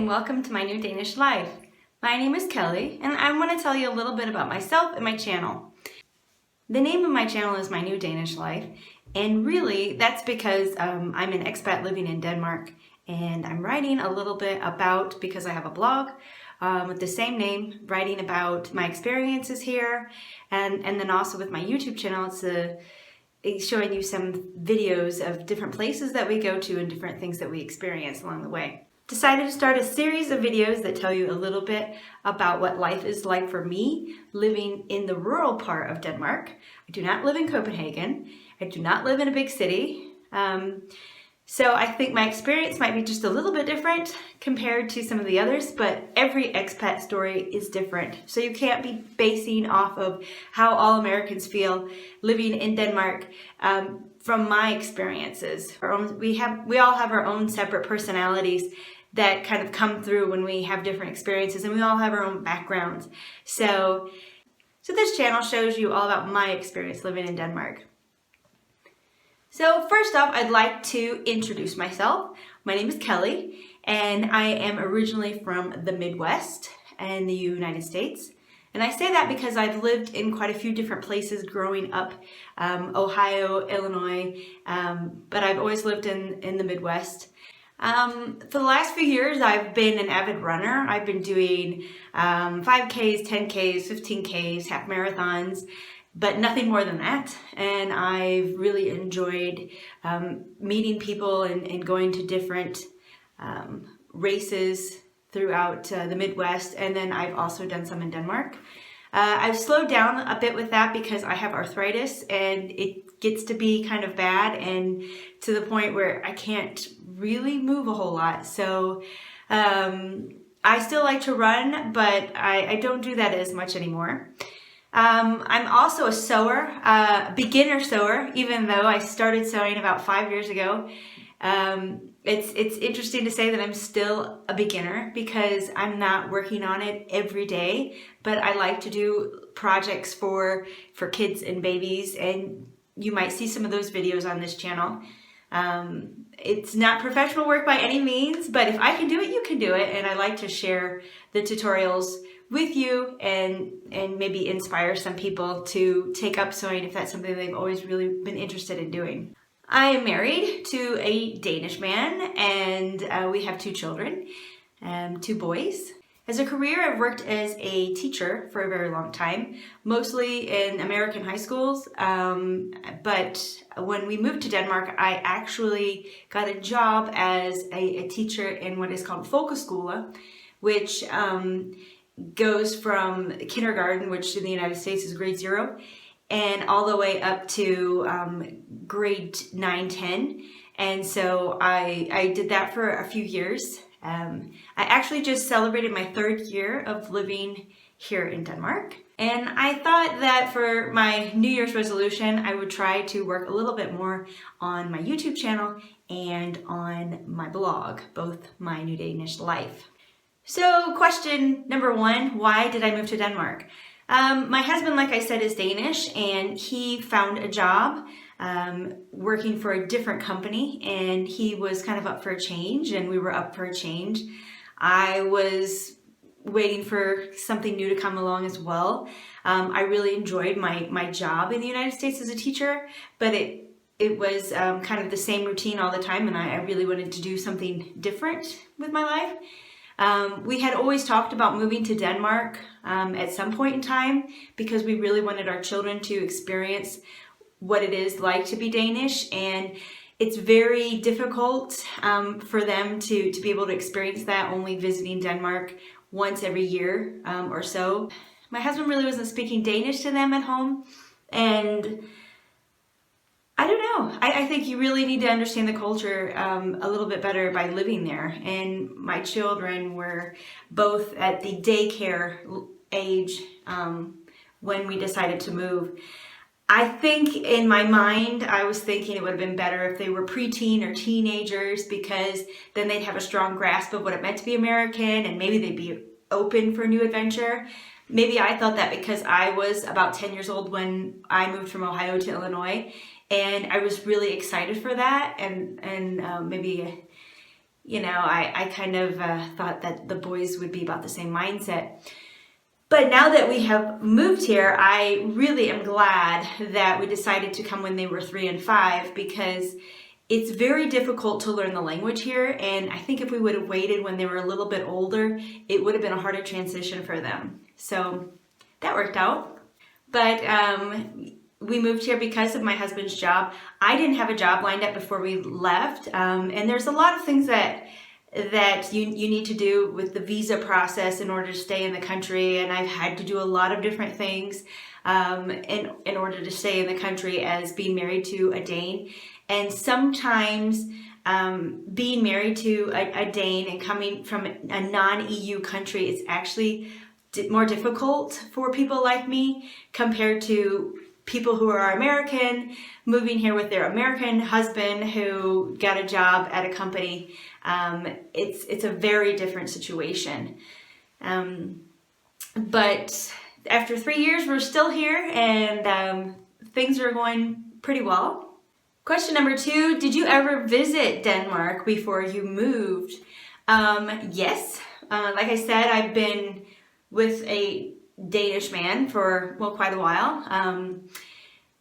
and welcome to my new Danish life. My name is Kelly and I want to tell you a little bit about myself and my channel. The name of my channel is My New Danish Life, and really that's because I'm an expat living in Denmark, and I'm writing a little bit about, because I have a blog with the same name, writing about my experiences here, and then also with my YouTube channel it's showing you some videos of different places that we go to and different things that we experience along the way. Decided to start a series of videos that tell you a little bit about what life is like for me living in the rural part of Denmark. I do not live in Copenhagen. I do not live in a big city. So I think my experience might be just a little bit different compared to some of the others, but every expat story is different. So you can't be basing off of how all Americans feel living in Denmark from my experiences. We all have our own separate personalities that kind of come through when we have different experiences, and we all have our own backgrounds. So this channel shows you all about my experience living in Denmark. So first off, I'd like to introduce myself. My name is Kelly, and I am originally from the Midwest in the United States. And I say that because I've lived in quite a few different places growing up, Ohio, Illinois, but I've always lived in the Midwest. For the last few years, I've been an avid runner. I've been doing 5Ks, 10Ks, 15Ks, half marathons, but nothing more than that. And I've really enjoyed meeting people and going to different races throughout the Midwest, and then I've also done some in Denmark. I've slowed down a bit with that because I have arthritis and it gets to be kind of bad, and to the point where I can't really move a whole lot. So I still like to run, but I don't do that as much anymore. I'm also a sewer, beginner sewer, even though I started sewing about 5 years ago. It's interesting to say that I'm still a beginner because I'm not working on it every day, but I like to do projects for kids and babies, and you might see some of those videos on this channel. It's not professional work by any means, but if I can do it, you can do it, and I like to share the tutorials with you and maybe inspire some people to take up sewing if that's something they've always really been interested in doing. I am married to a Danish man, and we have 2 children, 2 boys. As a career, I've worked as a teacher for a very long time, mostly in American high schools, but when we moved to Denmark, I actually got a job as a teacher in what is called folkeskole, which goes from kindergarten, which in the United States is grade 0, and all the way up to grade 9, 10. And so I did that for a few years. I actually just celebrated my 3rd year of living here in Denmark. And I thought that for my New Year's resolution, I would try to work a little bit more on my YouTube channel and on my blog, both My New Danish Life. So question number 1, why did I move to Denmark? My husband, like I said, is Danish, and he found a job working for a different company, and he was kind of up for a change, and we were up for a change. I was waiting for something new to come along as well. I really enjoyed my job in the United States as a teacher, but it was kind of the same routine all the time, and I really wanted to do something different with my life. We had always talked about moving to Denmark at some point in time because we really wanted our children to experience what it is like to be Danish, and it's very difficult for them to be able to experience that only visiting Denmark once every year or so. My husband really wasn't speaking Danish to them at home, and I don't know. I think you really need to understand the culture a little bit better by living there. And my children were both at the daycare age when we decided to move. I think in my mind, I was thinking it would have been better if they were preteen or teenagers, because then they'd have a strong grasp of what it meant to be American, and maybe they'd be open for a new adventure. Maybe I thought that because I was about 10 years old when I moved from Ohio to Illinois, and I was really excited for that, and maybe I kind of thought that the boys would be about the same mindset. But now that we have moved here, I really am glad that we decided to come when they were 3 and 5, because it's very difficult to learn the language here. And I think if we would have waited when they were a little bit older, it would have been a harder transition for them. So that worked out. But we moved here because of my husband's job. I didn't have a job lined up before we left. And there's a lot of things that you need to do with the visa process in order to stay in the country, and I've had to do a lot of different things in order to stay in the country as being married to a Dane. And sometimes being married to a Dane and coming from a non-EU country is actually more difficult for people like me compared to people who are American, moving here with their American husband who got a job at a company. It's a very different situation. But after 3 years, we're still here, and things are going pretty well. Question number 2, did you ever visit Denmark before you moved? Yes. Like I said, I've been with a Danish man for, quite a while.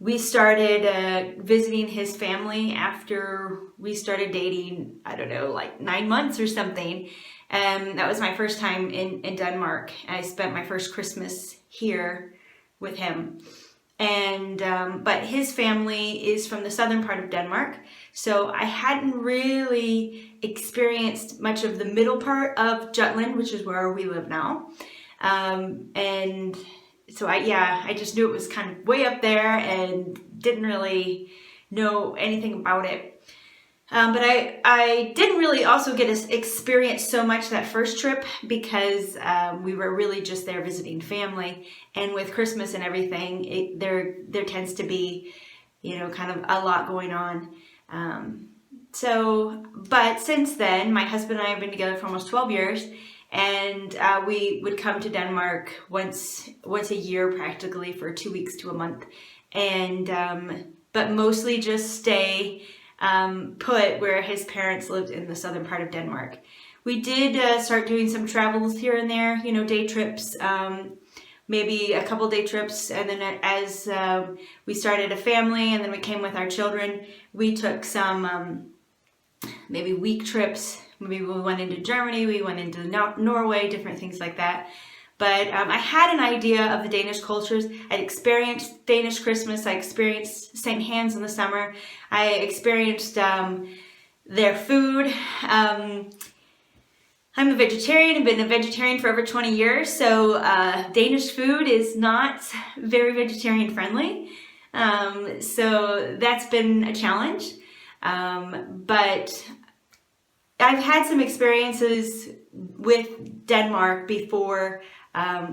We started visiting his family after we started dating, I don't know, like 9 months or something. And that was my first time in Denmark. I spent my first Christmas here with him. And but his family is from the southern part of Denmark, so I hadn't really experienced much of the middle part of Jutland, which is where we live now. And so I just knew it was kind of way up there and didn't really know anything about it. But I didn't really also get to experience so much that first trip because we were really just there visiting family. And with Christmas and everything, there tends to be, kind of a lot going on. But since then, my husband and I have been together for almost 12 years. And we would come to Denmark once a year, practically, for 2 weeks to a month. And but mostly just stay put where his parents lived in the southern part of Denmark. We did start doing some travels here and there, day trips, maybe a couple day trips. And then as we started a family and then we came with our children, we took some maybe week trips. Maybe we went into Germany, we went into Norway, different things like that. But I had an idea of the Danish cultures. I'd experienced Danish Christmas. I experienced St. Hans in the summer. I experienced their food. I'm a vegetarian. I've been a vegetarian for over 20 years. So Danish food is not very vegetarian friendly. So that's been a challenge. But I've had some experiences with Denmark before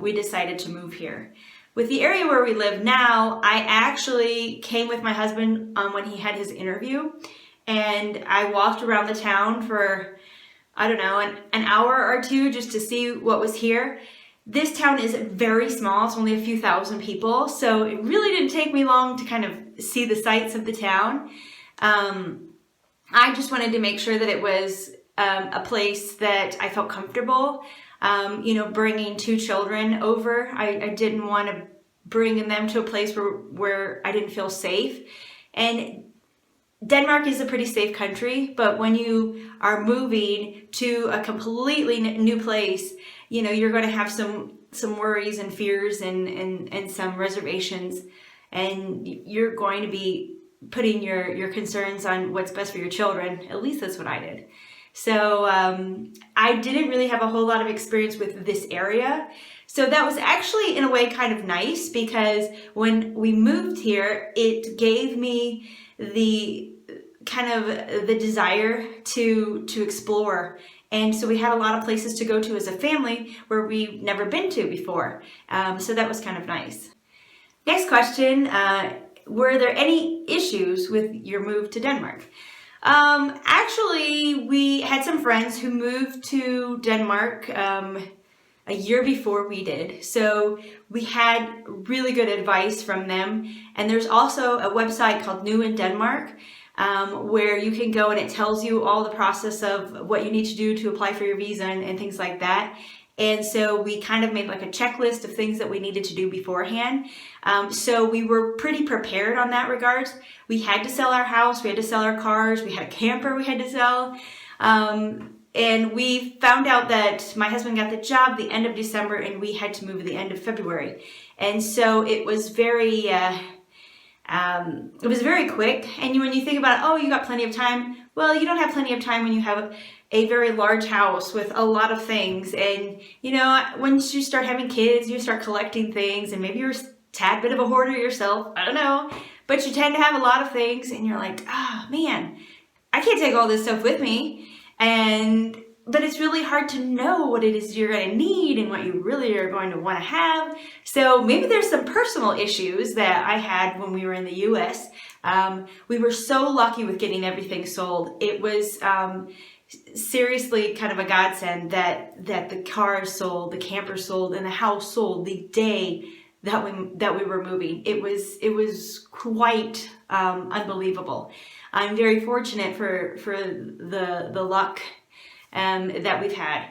we decided to move here. With the area where we live now, I actually came with my husband when he had his interview, and I walked around the town for, I don't know, an hour or two just to see what was here. This town is very small. It's only a few thousand people, so it really didn't take me long to kind of see the sights of the town. I just wanted to make sure that it was a place that I felt comfortable, bringing 2 children over. I didn't want to bring them to a place where I didn't feel safe. And Denmark is a pretty safe country, but when you are moving to a completely new place, you're going to have some worries and fears and some reservations, and you're going to be putting your concerns on what's best for your children. At least that's what I did. So I didn't really have a whole lot of experience with this area. So that was actually in a way kind of nice, because when we moved here, it gave me the kind of the desire to explore. And so we had a lot of places to go to as a family where we've never been to before. So that was kind of nice. Next question. Were there any issues with your move to Denmark? Actually, we had some friends who moved to Denmark a year before we did. So we had really good advice from them. And there's also a website called New in Denmark. where you can go and it tells you all the process of what you need to do to apply for your visa and things like that. And so we kind of made like a checklist of things that we needed to do beforehand. So we were pretty prepared on that regards. We had to sell our house, we had to sell our cars, we had a camper we had to sell. And we found out that my husband got the job the end of December and we had to move at the end of February. And so it was very quick. And when you think about, oh, you got plenty of time. Well, you don't have plenty of time when you have a very large house with a lot of things. And, you know, once you start having kids, you start collecting things and maybe you're a tad bit of a hoarder yourself. I don't know. But you tend to have a lot of things and you're like, oh man, I can't take all this stuff with me. But it's really hard to know what it is you're going to need and what you really are going to want to have. So maybe there's some personal issues that I had when we were in the US. We were so lucky with getting everything sold. It was seriously kind of a godsend that the car sold, the camper sold, and the house sold the day that we were moving. It was quite unbelievable. I'm very fortunate for the luck that we've had.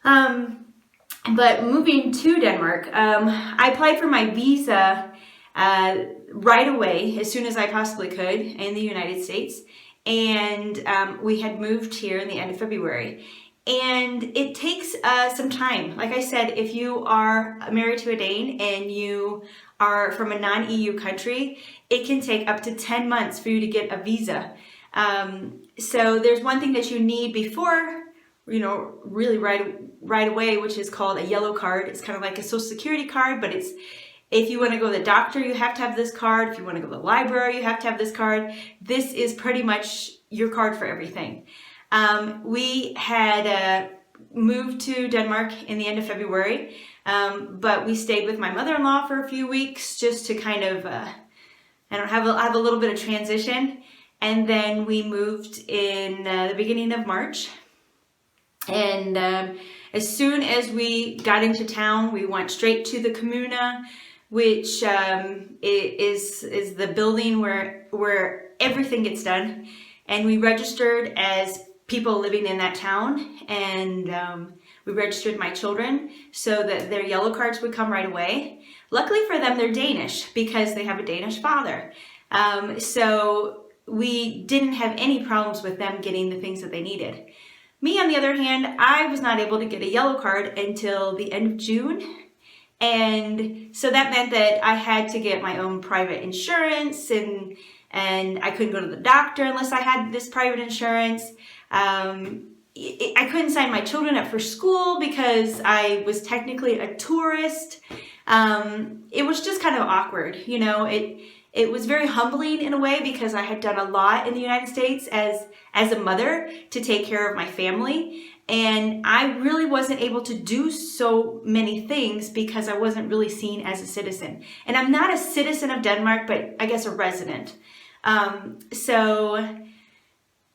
But moving to Denmark, I applied for my visa right away, as soon as I possibly could, in the United States. And we had moved here in the end of February. And it takes some time. Like I said, if you are married to a Dane and you are from a non-EU country, it can take up to 10 months for you to get a visa. So there's one thing that you need before, you know, really right away, which is called a yellow card. It's kind of like a social security card, but it's, if you want to go to the doctor, you have to have this card. If you want to go to the library, you have to have this card. This is pretty much your card for everything. We had moved to Denmark in the end of February, but we stayed with my mother-in-law for a few weeks just to kind of, have a little bit of transition. And then we moved in the beginning of March. And as soon as we got into town, we went straight to the Kommune, which is the building where everything gets done. And we registered as people living in that town, and we registered my children so that their yellow cards would come right away. Luckily for them, they're Danish because they have a Danish father. So we didn't have any problems with them getting the things that they needed. Me, on the other hand, I was not able to get a yellow card until the end of June. And so that meant that I had to get my own private insurance, and I couldn't go to the doctor unless I had this private insurance. I couldn't sign my children up for school because I was technically a tourist. It was just kind of awkward, you know. It was very humbling in a way because I had done a lot in the United States as a mother to take care of my family. And I really wasn't able to do so many things because I wasn't really seen as a citizen. And I'm not a citizen of Denmark, but I guess a resident. So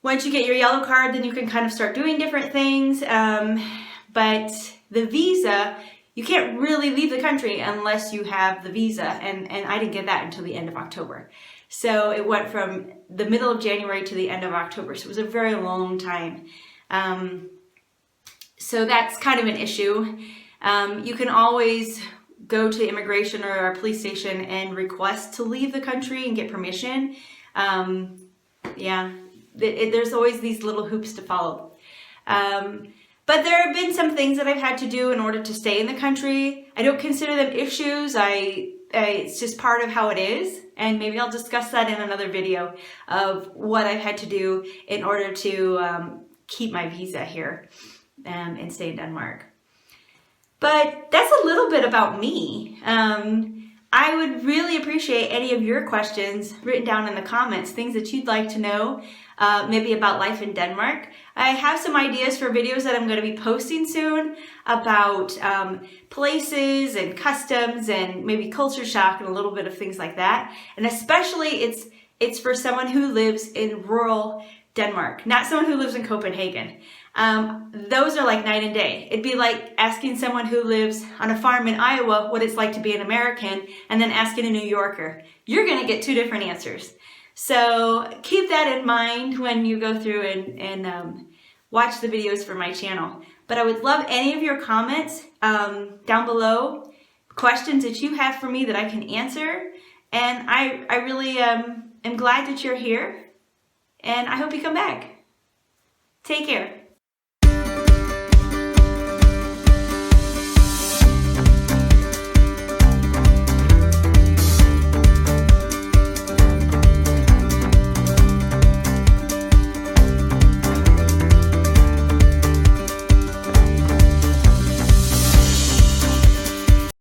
once you get your yellow card, then you can kind of start doing different things. But the visa, you can't really leave the country unless you have the visa. And I didn't get that until the end of October. So it went from the middle of January to the end of October. So it was a very long time. So that's kind of an issue. You can always go to immigration or a police station and request to leave the country and get permission. There's always these little hoops to follow. But there have been some things that I've had to do in order to stay in the country. I don't consider them issues. It's just part of how it is. And maybe I'll discuss that in another video of what I've had to do in order to keep my visa here and stay in Denmark. But that's a little bit about me. I would really appreciate any of your questions written down in the comments, things that you'd like to know, maybe about life in Denmark. I have some ideas for videos that I'm going to be posting soon about places and customs and maybe culture shock and a little bit of things like that. And especially it's for someone who lives in rural Denmark, not someone who lives in Copenhagen. Those are like night and day. It'd be like asking someone who lives on a farm in Iowa what it's like to be an American and then asking a New Yorker. You're going to get two different answers. So keep that in mind when you go through and watch the videos for my channel. But I would love any of your comments down below, questions that you have for me that I can answer. And I really am glad that you're here, and I hope you come back. Take care.